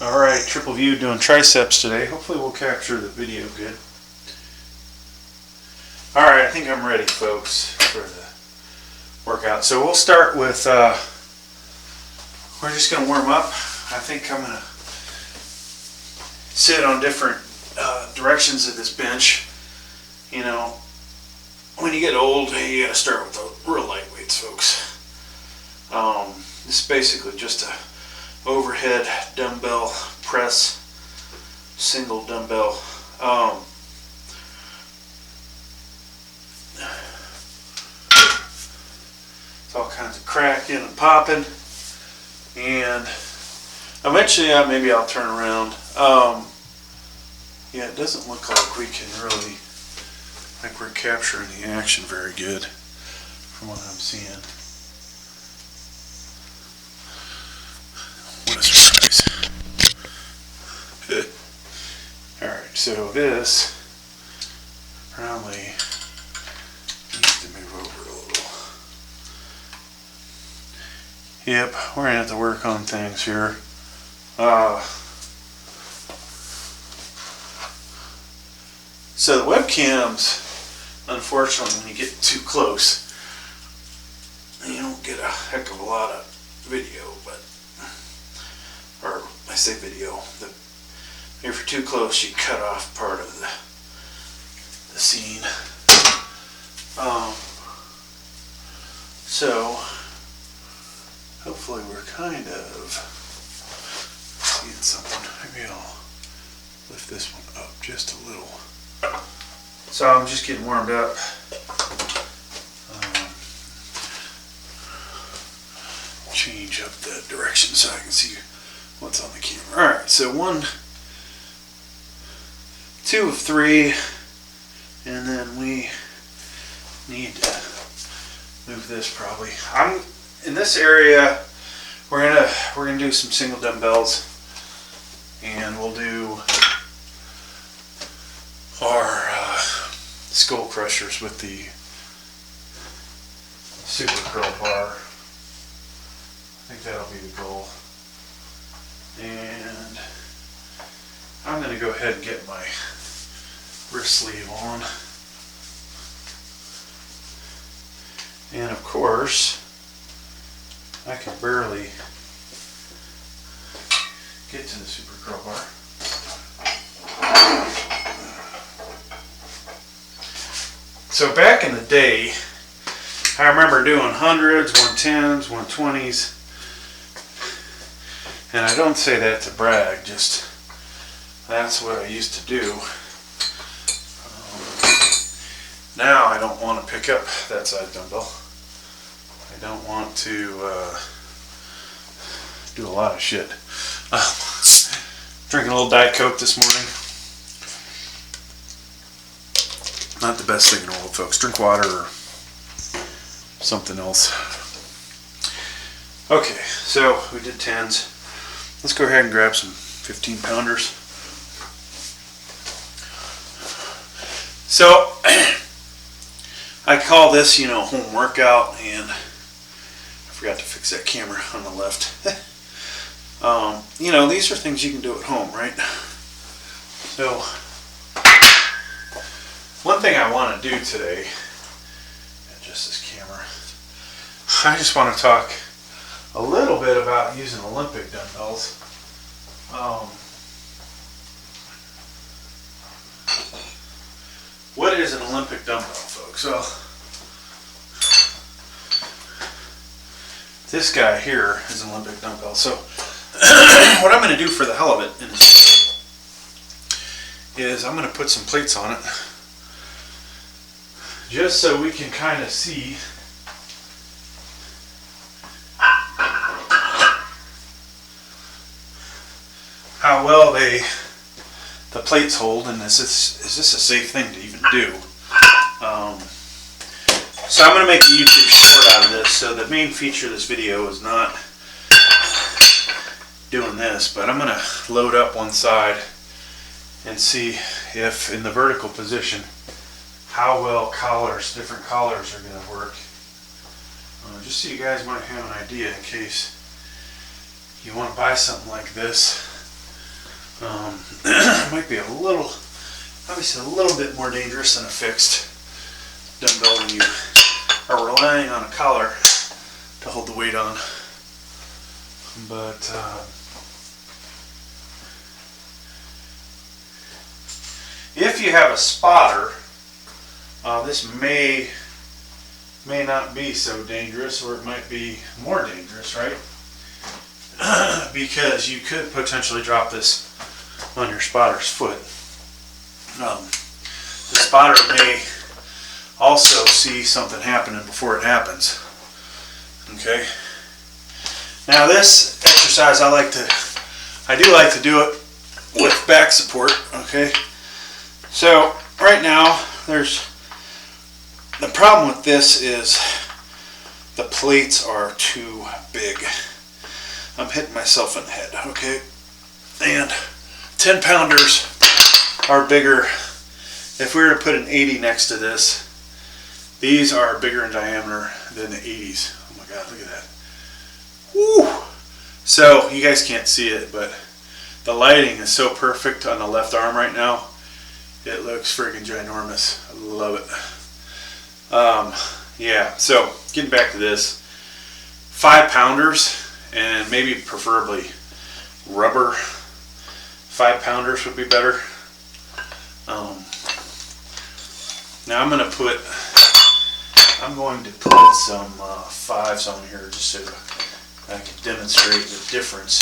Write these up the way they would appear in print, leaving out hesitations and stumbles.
Alright, triple view doing triceps today. Hopefully we'll capture the video good. Alright, I think I'm ready, folks, for the workout. So we'll start with, we're just going to warm up. I think I'm going to sit on different directions of this bench. You know, when you get old, you got to start with the real light weights, folks. This is basically just a overhead dumbbell press, single dumbbell. It's all kinds of cracking and popping, and eventually maybe I'll turn around. Yeah, it doesn't look like we can really, like we're capturing the action very good from what I'm seeing. What a surprise. Alright, so this probably needs to move over a little. Yep, we're going to have to work on things here. So the webcams, unfortunately, when you get too close, you don't get a heck of a lot of video, or I say video, if you're too close, you cut off part of the scene. So hopefully we're kind of seeing something. Maybe I'll lift this one up just a little. So I'm just getting warmed up. Change up the direction so I can see what's on the camera. Alright, so 1, 2 of 3, and then we need to move this probably. I'm in this area. We're gonna do some single dumbbells, and we'll do our skull crushers with the super curl bar. I think that'll be the goal. And I'm going to go ahead and get my wrist sleeve on. And of course, I can barely get to the super curl bar. So back in the day, I remember doing 100s, 110s, 120s. And I don't say that to brag, just that's what I used to do. Now I don't want to pick up that size dumbbell. I don't want to do a lot of shit. Drinking a little Diet Coke this morning. Not the best thing in the world, folks. Drink water or something else. Okay, so we did 10s. Let's go ahead and grab some 15-pounders. So I call this, you know, home workout, and I forgot to fix that camera on the left. You know, these are things you can do at home, right? So one thing I want to do today, adjust this camera, I just want to talk a little bit about using Olympic dumbbells. What is an Olympic dumbbell, folks? Well, this guy here is an Olympic dumbbell. So what I'm going to do for the hell of it in this video is I'm going to put some plates on it just so we can kind of see how well the plates hold, and is this a safe thing to even do? So I'm going to make a YouTube short out of this. So the main feature of this video is not doing this, but I'm going to load up one side and see if in the vertical position how well different collars are going to work. Just so you guys might have an idea in case you want to buy something like this. might be obviously a little bit more dangerous than a fixed dumbbell when you are relying on a collar to hold the weight on. But if you have a spotter, this may not be so dangerous, or it might be more dangerous, right? Because you could potentially drop this on your spotter's foot. The spotter may also see something happening before it happens. Okay. Now this exercise I do like to do it with back support. Okay. So right now the problem with this is the plates are too big. I'm hitting myself in the head, okay? And 10 pounders are bigger. If we were to put an 80 next to this, these are bigger in diameter than the 80s. Oh my God, look at that. Woo! So you guys can't see it, but the lighting is so perfect on the left arm right now. It looks freaking ginormous. I love it. Yeah, so getting back to this, 5 pounders, and maybe preferably rubber 5 pounders would be better. Now I'm going to put some 5s on here just so I can demonstrate the difference.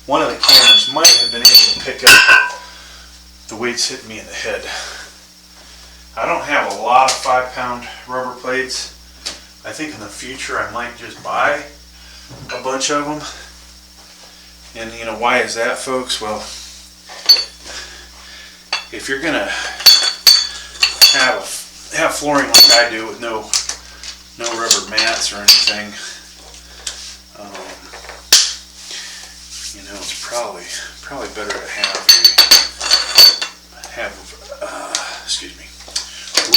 One of the cameras might have been able to pick up the weights hitting me in the head. I don't have a lot of 5-pound rubber plates. I think in the future I might just buy a bunch of them. And you know, why is that, folks? Well, if you're gonna have flooring like I do with no rubber mats or anything, you know, it's probably better to have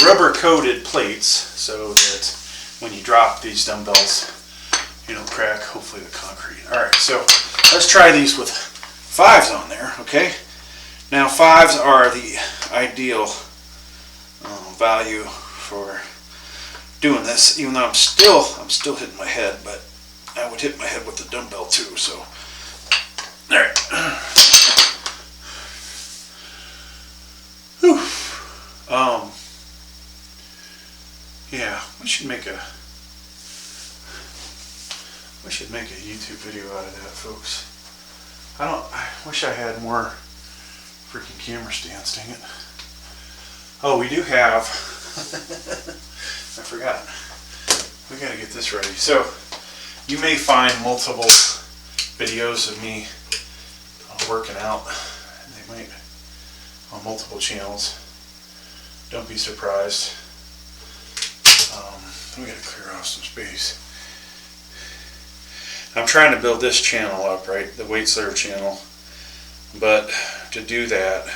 rubber coated plates so that when you drop these dumbbells, you don't crack, hopefully, the concrete. Alright, so let's try these with 5s on there, okay? Now 5s are the ideal value for doing this, even though I'm still hitting my head, but I would hit my head with the dumbbell too, so alright. Yeah, we should make a YouTube video out of that, folks. I wish I had more freaking camera stands, dang it. Oh, we do have I forgot. We gotta get this ready. So you may find multiple videos of me working out. They might on multiple channels. Don't be surprised. We gotta clear off some space. I'm trying to build this channel up, right? The Weight Slayer channel. But to do that,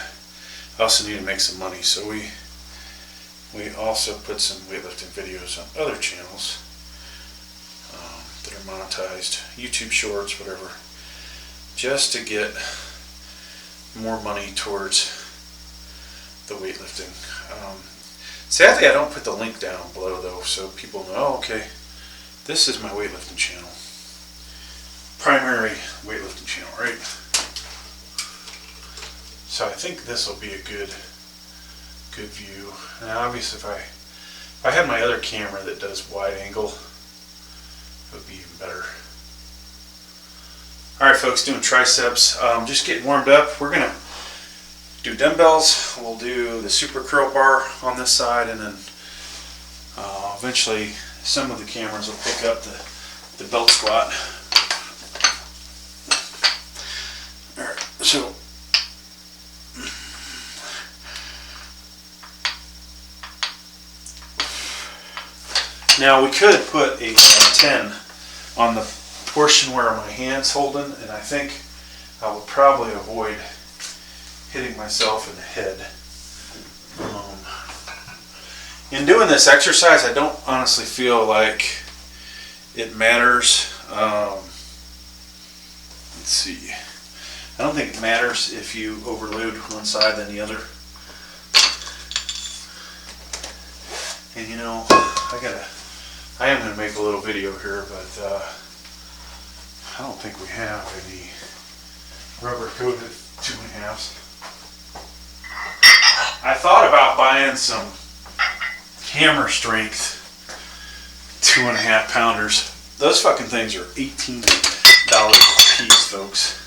I also need to make some money. So we also put some weightlifting videos on other channels that are monetized, YouTube Shorts, whatever, just to get more money towards the weightlifting. Sadly, I don't put the link down below though, so people know, oh, okay, this is my weightlifting channel. Primary weightlifting channel, right? So I think this will be a good view. Now obviously if I had my other camera that does wide angle, it would be even better. Alright folks, doing triceps, just getting warmed up. We're going to do dumbbells, we'll do the super curl bar on this side, and then eventually some of the cameras will pick up the belt squat. Alright, so now we could put a 10 on the portion where my hand's holding, and I think I would probably avoid hitting myself in the head. In doing this exercise, I don't honestly feel like it matters. Let's see. I don't think it matters if you overload one side than the other. And you know, I am gonna make a little video here, but I don't think we have any rubber coated 2.5s. I thought about buying some hammer strength 2.5 pounders. Those fucking things are $18 a piece, folks.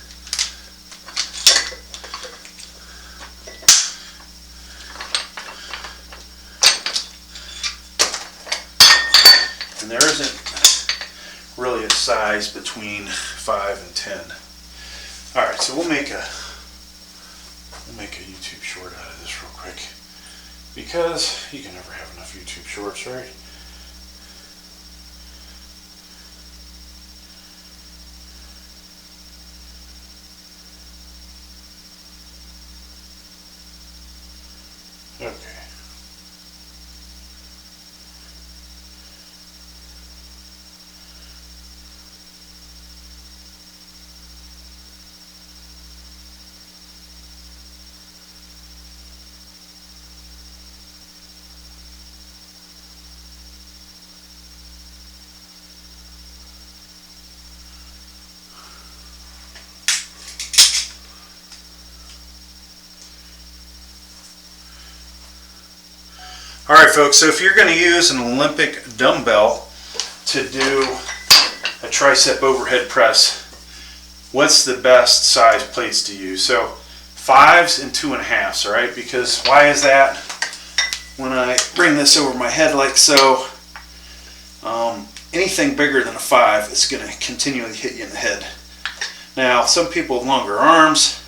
And there isn't really a size between 5 and 10. All right, so we'll make a YouTube short out of this real quick, because you can never have enough YouTube shorts, right? Okay. Alright folks, so if you're going to use an Olympic dumbbell to do a tricep overhead press, what's the best size plates to use? So 5s and 2.5s, alright? Because why is that? When I bring this over my head like so, anything bigger than a 5 is going to continually hit you in the head. Now, some people with longer arms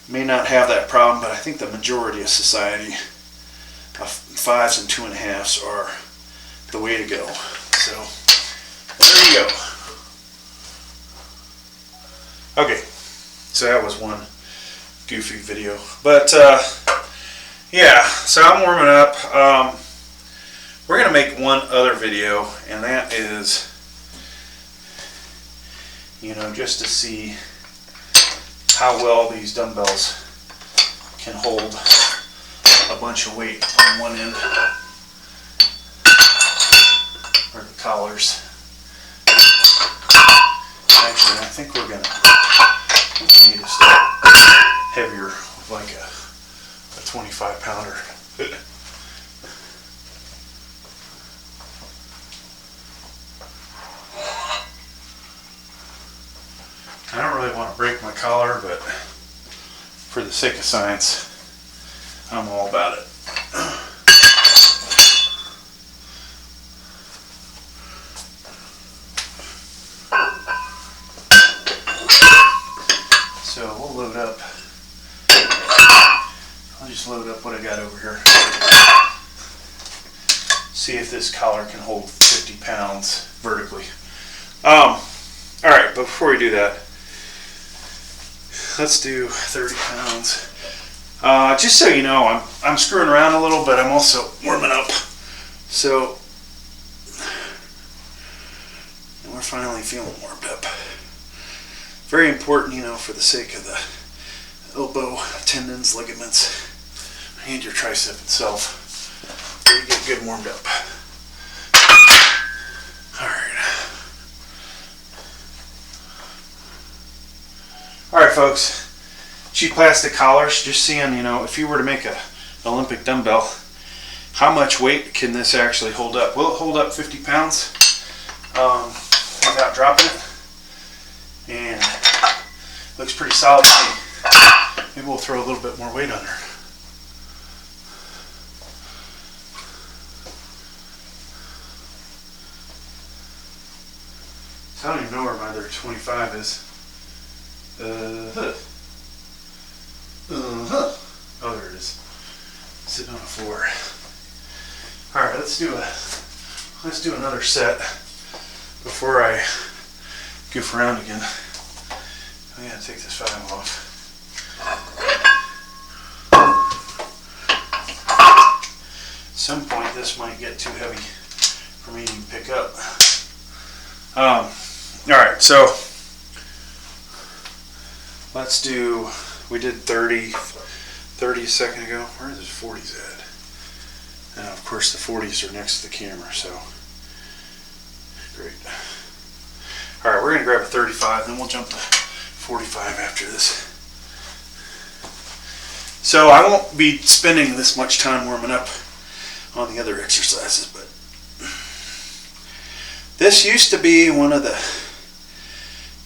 may not have that problem, but I think the majority of society, 5s and 2.5s are the way to go. So there you go. Okay, so that was one goofy video, but yeah, so I'm warming up. We're gonna make one other video, and that is, you know, just to see how well these dumbbells can hold a bunch of weight on one end, or the collars. Actually, I think we need to start heavier with like a 25 pounder. I don't really want to break my collar, but for the sake of science, I'm all about it. So we'll load up. I'll just load up what I got over here. See if this collar can hold 50 pounds vertically. Alright, but before we do that, let's do 30 pounds. Just so you know, I'm screwing around a little, but I'm also warming up. So we're finally feeling warmed up. Very important, you know, for the sake of the elbow tendons, ligaments, and your tricep itself, so you get good warmed up. Alright folks, cheap plastic collars, just seeing, you know, if you were to make an Olympic dumbbell, how much weight can this actually hold up? Will it hold up 50 pounds without dropping it? And looks pretty solid to me. Maybe we'll throw a little bit more weight on her. So I don't even know where my other 25 is. Oh, there it is. Sitting on the floor. All right, let's do another set before I goof around again. I gotta take this 5 off. At some point, this might get too heavy for me to pick up. All right, so let's do, we did 30 a second ago. Where are those 40s at? Now, of course, the 40s are next to the camera, so great. All right, we're going to grab a 35, then we'll jump to 45 after this. So I won't be spending this much time warming up on the other exercises, but this used to be one of the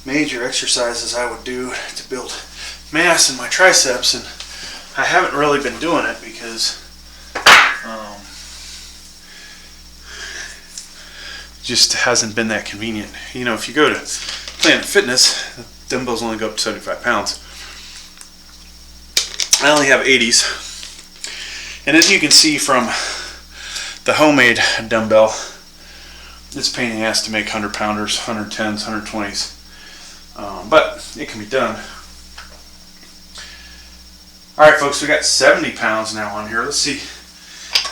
major exercises I would do to build mass in my triceps, and I haven't really been doing it because just hasn't been that convenient. You know, if you go to Planet Fitness, the dumbbells only go up to 75 pounds. I only have 80s, and as you can see from the homemade dumbbell, it's a pain in the ass to make 100 pounders, 110s, 120s, but it can be done. Alright folks, we got 70 pounds now on here. Let's see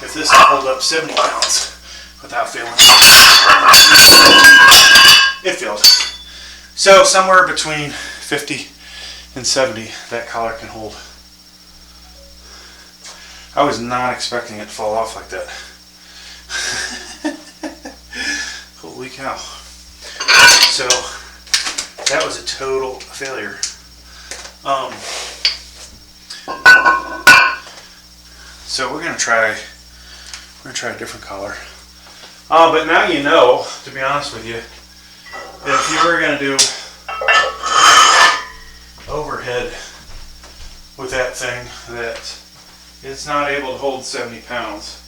if this will hold up 70 pounds without failing. It failed. So somewhere between 50 and 70 that collar can hold. I was not expecting it to fall off like that. Holy cow. So that was a total failure. So we're gonna try a different collar. But now you know, to be honest with you, if you were gonna do overhead with that thing that it's not able to hold 70 pounds.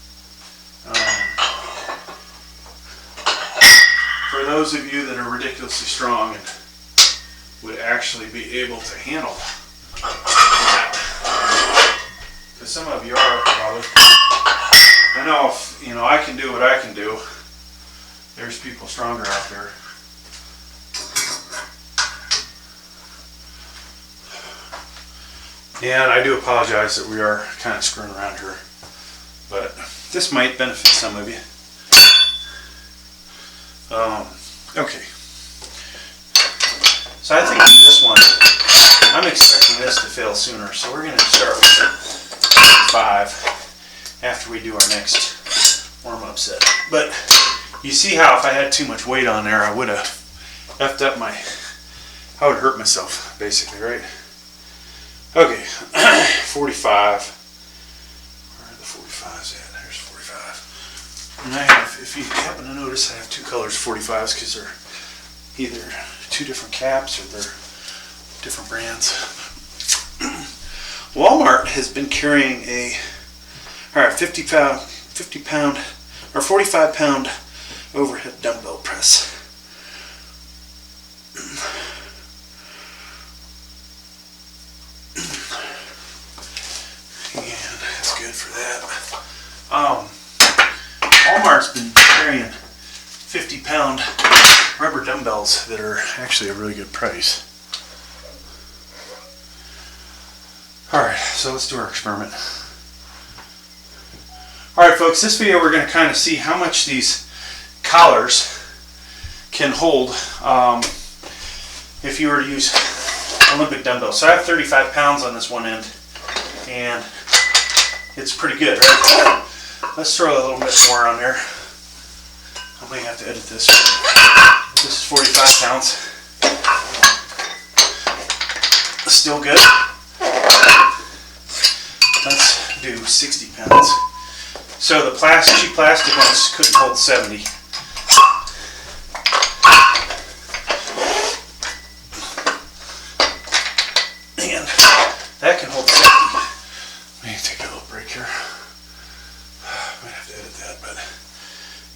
For those of you that are ridiculously strong and would actually be able to handle that, because some of you are probably. I know if I can do what I can do, there's people stronger out there. And I do apologize that we are kind of screwing around here, but this might benefit some of you. Okay. So I think this one, I'm expecting this to fail sooner, so we're going to start with 5 after we do our next warm-up set. But you see how if I had too much weight on there, I would have effed up I would hurt myself, basically, right? Okay, 45. Where are the 45s at? There's 45. And I have, if you happen to notice, I have 2 colors 45s because they're either 2 different caps or they're different brands. Walmart has been carrying a 50 pound or 45 pound overhead dumbbell press. And that's good for that. Walmart's been carrying 50 pound rubber dumbbells that are actually a really good price. Alright, so let's do our experiment. Alright folks, this video we're going to kind of see how much these collars can hold if you were to use Olympic dumbbells. So I have 35 pounds on this one end, and it's pretty good, right? Let's throw a little bit more on there. I may have to edit this. This is 45 pounds. Still good. Let's do 60 pounds. So the cheap plastic ones couldn't hold 70. And that can hold 70. Let me take a little break here. I might have to edit that, but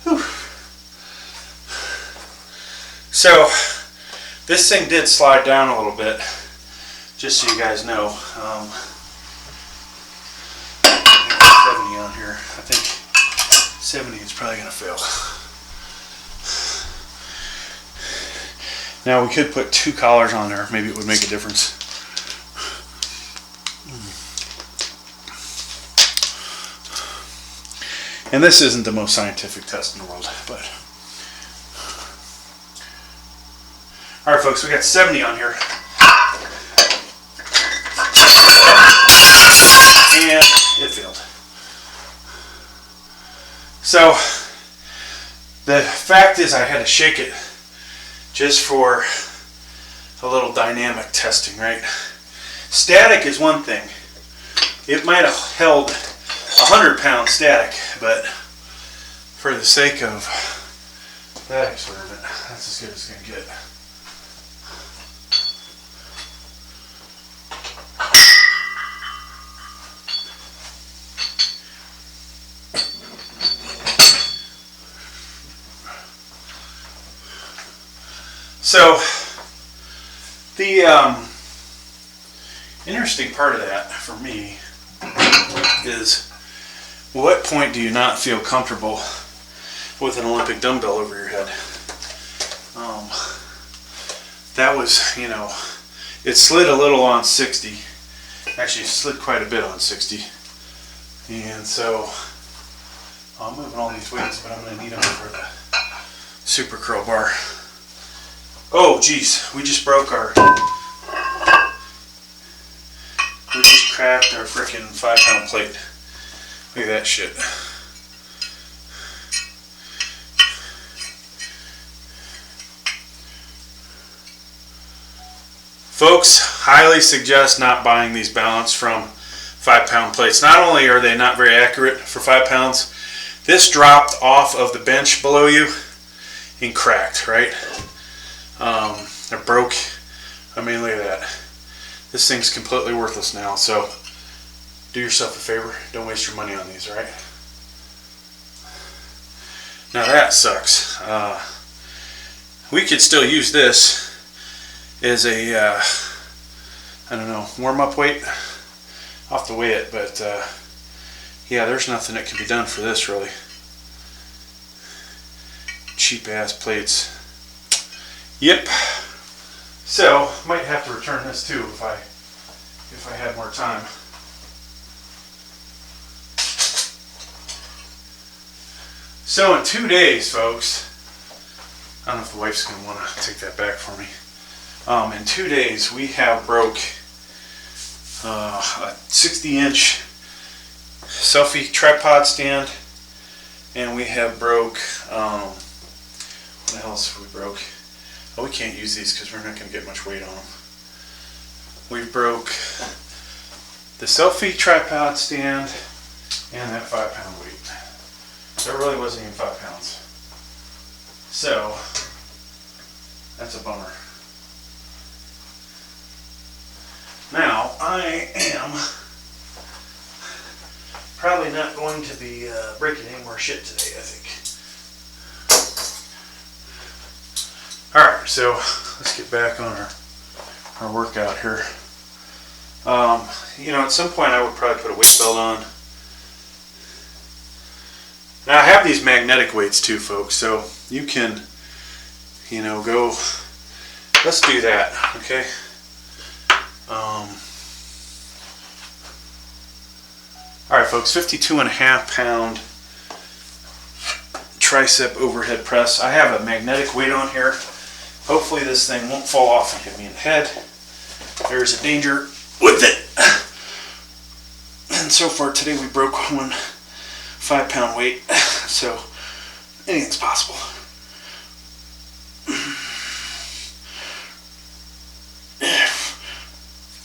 whew. So this thing did slide down a little bit, just so you guys know. 70 on here. I think 70 is probably going to fail. Now we could put 2 collars on there. Maybe it would make a difference. And this isn't the most scientific test in the world, but alright folks, we got 70 on here. So the fact is I had to shake it just for a little dynamic testing, right? Static is one thing. It might have held 100 pounds static, but for the sake of that experiment, that's as good as it's going to get. So the interesting part of that for me is, what point do you not feel comfortable with an Olympic dumbbell over your head? That was, you know, it slid a little on 60. Actually, it slid quite a bit on 60. And so I'm moving all these weights, but I'm going to need them for the super curl bar. Oh, geez, we just cracked our frickin' 5-pound plate. Look at that shit. Folks, highly suggest not buying these balanced from 5-pound plates. Not only are they not very accurate for 5 pounds, this dropped off of the bench below you and cracked, right? It broke. I mean, look at that. This thing's completely worthless now, so do yourself a favor. Don't waste your money on these, right? Now that sucks. We could still use this as a, I don't know, warm-up weight. I'll have to weigh it, but yeah, there's nothing that can be done for this, really. Cheap-ass plates. Yep. So, might have to return this too if I had more time. So in 2 days, folks, I don't know if the wife's going to want to take that back for me. In 2 days, we have broke a 60-inch selfie tripod stand, and we have broke, what else have we broke? Oh, we can't use these because we're not going to get much weight on them. We broke the selfie tripod stand and that 5-pound weight. That really wasn't even 5 pounds. So, that's a bummer. Now, I am probably not going to be breaking any more shit today, I think. Alright, so let's get back on our workout here. You know, at some point I would probably put a weight belt on. Now I have these magnetic weights too, folks, so you can, you know, go, let's do that, okay? Alright folks, 52.5 pound tricep overhead press. I have a magnetic weight on here. Hopefully this thing won't fall off and hit me in the head. There's a danger with it. And so far today we broke one 5-pound weight. So anything's possible.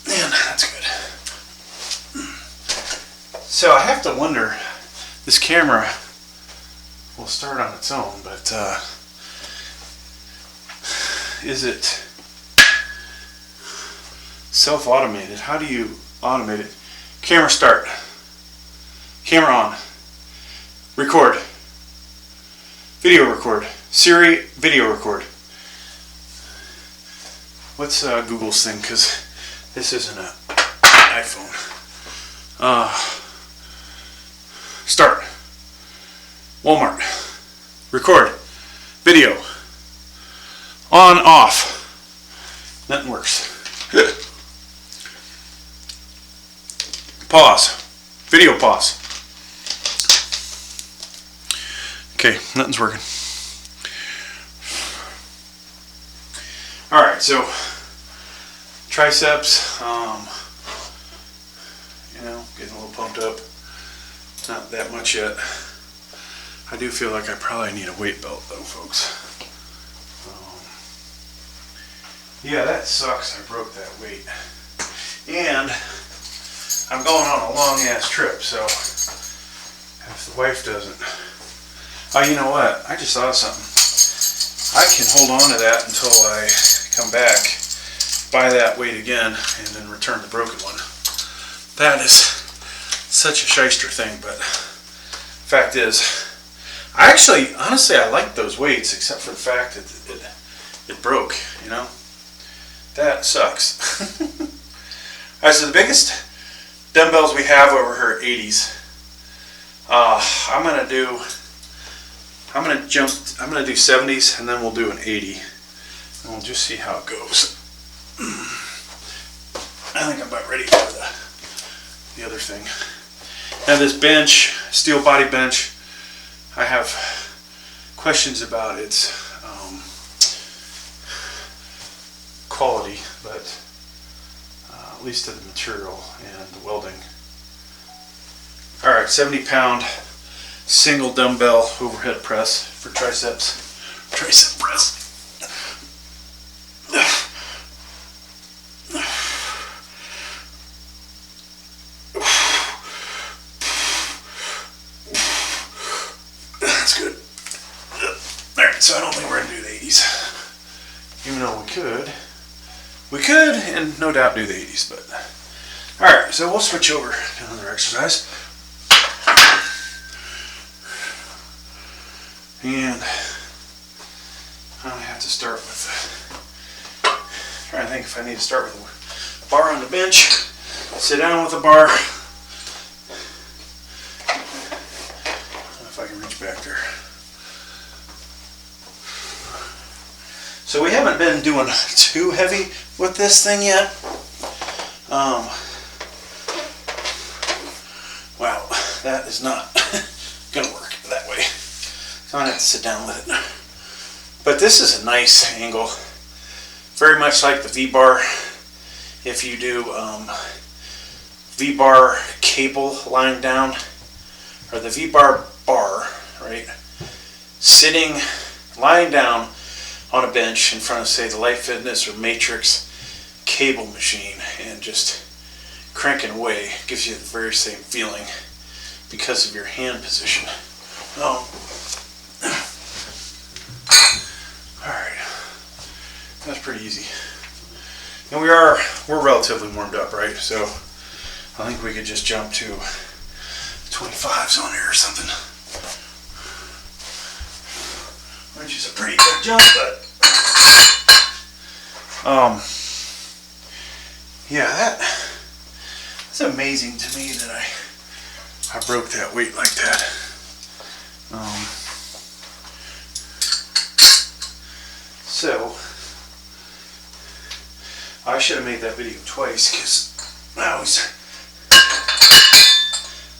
Man, that's good. So I have to wonder, this camera will start on its own, but is it self-automated? How do you automate it? Camera start. Camera on. Record. Video record. Siri, video record. What's Google's thing? Because this isn't an iPhone. Start. Walmart. Record. Video. On, off. Nothing works. Pause. Video pause. Okay, nothing's working. Alright, so triceps, you know, getting a little pumped up. Not that much yet. I do feel like I probably need a weight belt though, folks. Yeah, that sucks. I broke that weight. And I'm going on a long ass trip, so if the wife doesn't... Oh, you know what? I just thought of something. I can hold on to that until I come back, buy that weight again, and then return the broken one. That is such a shyster thing, but fact is, I actually, honestly, I like those weights, except for the fact that it broke, you know? That sucks. Alright, so the biggest dumbbells we have over here are 80s. I'm gonna do 70s, and then we'll do an 80, and we'll just see how it goes. I think I'm about ready for the other thing. Now this bench, steel body bench, I have questions about its quality, but at least of the material and the welding. Alright, 70-pound single dumbbell overhead press for triceps. Tricep press. That's good. Alright, so I don't think we're going to do the 80s. Even though we could. We could, and no doubt, do the 80s, but... Alright, so we'll switch over to another exercise. And I have to start with trying to think if I need to start with a bar on the bench, sit down with a bar. I don't know if I can reach back there. So we haven't been doing too heavy with this thing yet. Wow, that is not gonna work that way. So I'm gonna have to sit down with it. But this is a nice angle, very much like the V-bar. If you do V-bar cable lying down, or the V-bar bar, right? Sitting, lying down on a bench in front of, say, the Life Fitness or Matrix cable machine, and just cranking away gives you the very same feeling because of your hand position. Alright, that's pretty easy. And we're relatively warmed up, right? So I think we could just jump to 25s on here or something. Which is a pretty good jump, but yeah, that's amazing to me that I broke that weight like that. So I should have made that video twice, because I always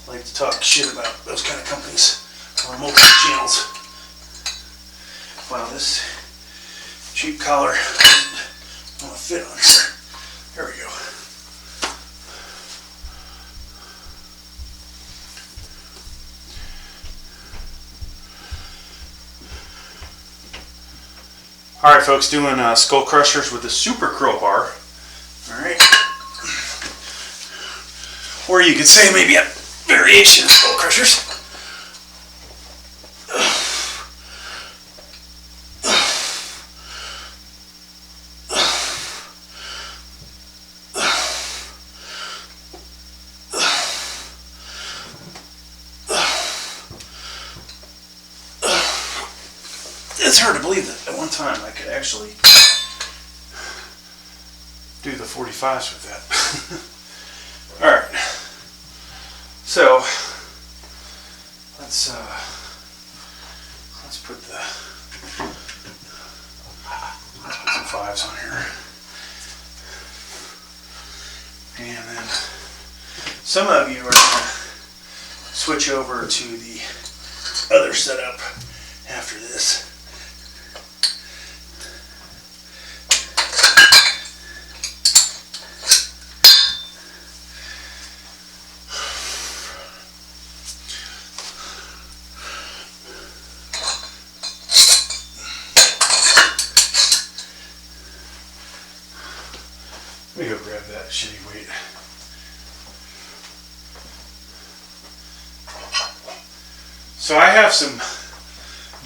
like to talk shit about those kind of companies on multiple channels. Wow, this cheap collar doesn't want to fit on here. There we go. Alright folks, doing skull crushers with a super curl bar. Alright. Or you could say maybe a variation of skull crushers. It's hard to believe that at one time I could actually do the 45s with that. Alright, so let's put some 5s on here. And then some of you are going to switch over to the other setup after this. So I have some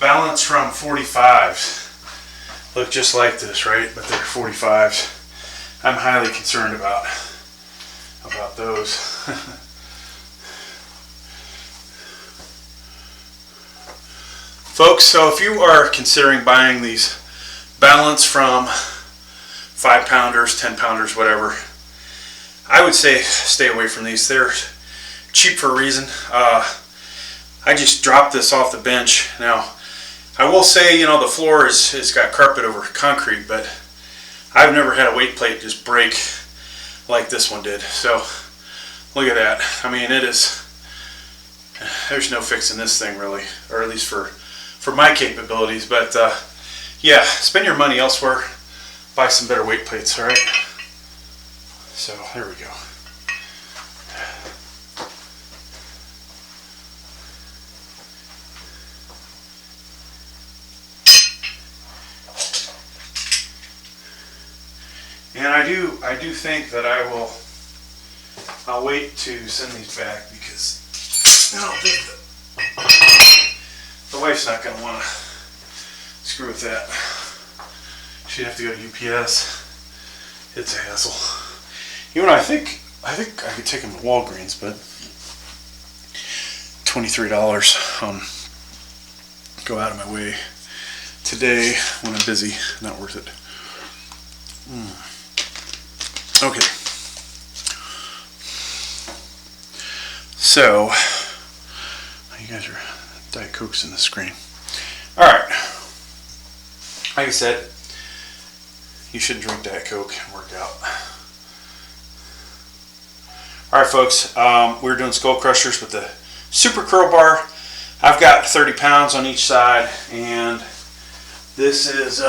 balance from 45s. Look just like this, right? But they're 45s. I'm highly concerned about those. Folks, so if you are considering buying these balance from 5-pounders, 10-pounders, whatever, I would say stay away from these. They're cheap for a reason. I just dropped this off the bench. Now, I will say, you know, the floor has got carpet over concrete, but I've never had a weight plate just break like this one did. So, look at that. I mean, there's no fixing this thing really, or at least for my capabilities. But yeah, spend your money elsewhere. Buy some better weight plates, all right? So, there we go. And I do think that I'll wait to send these back because I don't think the wife's not going to want to screw with that. She'd have to go to UPS. It's a hassle. Even though I think I could take them to Walgreens, but $23. Go out of my way today when I'm busy. Not worth it. Okay, so you guys are Diet Cokes in the screen. All right, like I said, you shouldn't drink Diet Coke and work out. All right, folks, we're doing skull crushers with the super curl bar. I've got 30 pounds on each side, and this is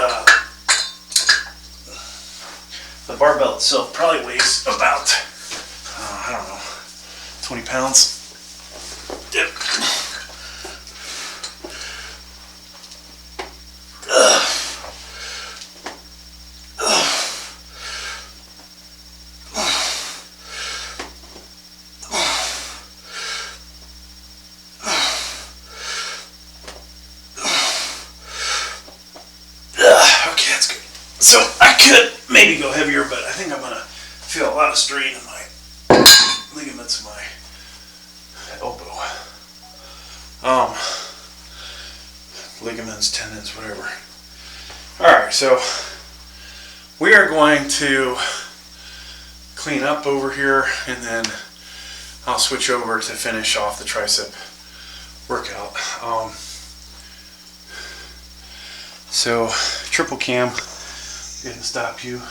the barbell itself probably weighs about, I don't know, 20 pounds. Yep. Okay, that's good. So I could maybe go heavier, but I think I'm going to feel a lot of strain in my ligaments in my elbow. Ligaments, tendons, whatever. Alright, so we are going to clean up over here, and then I'll switch over to finish off the tricep workout. So triple cam, didn't stop you.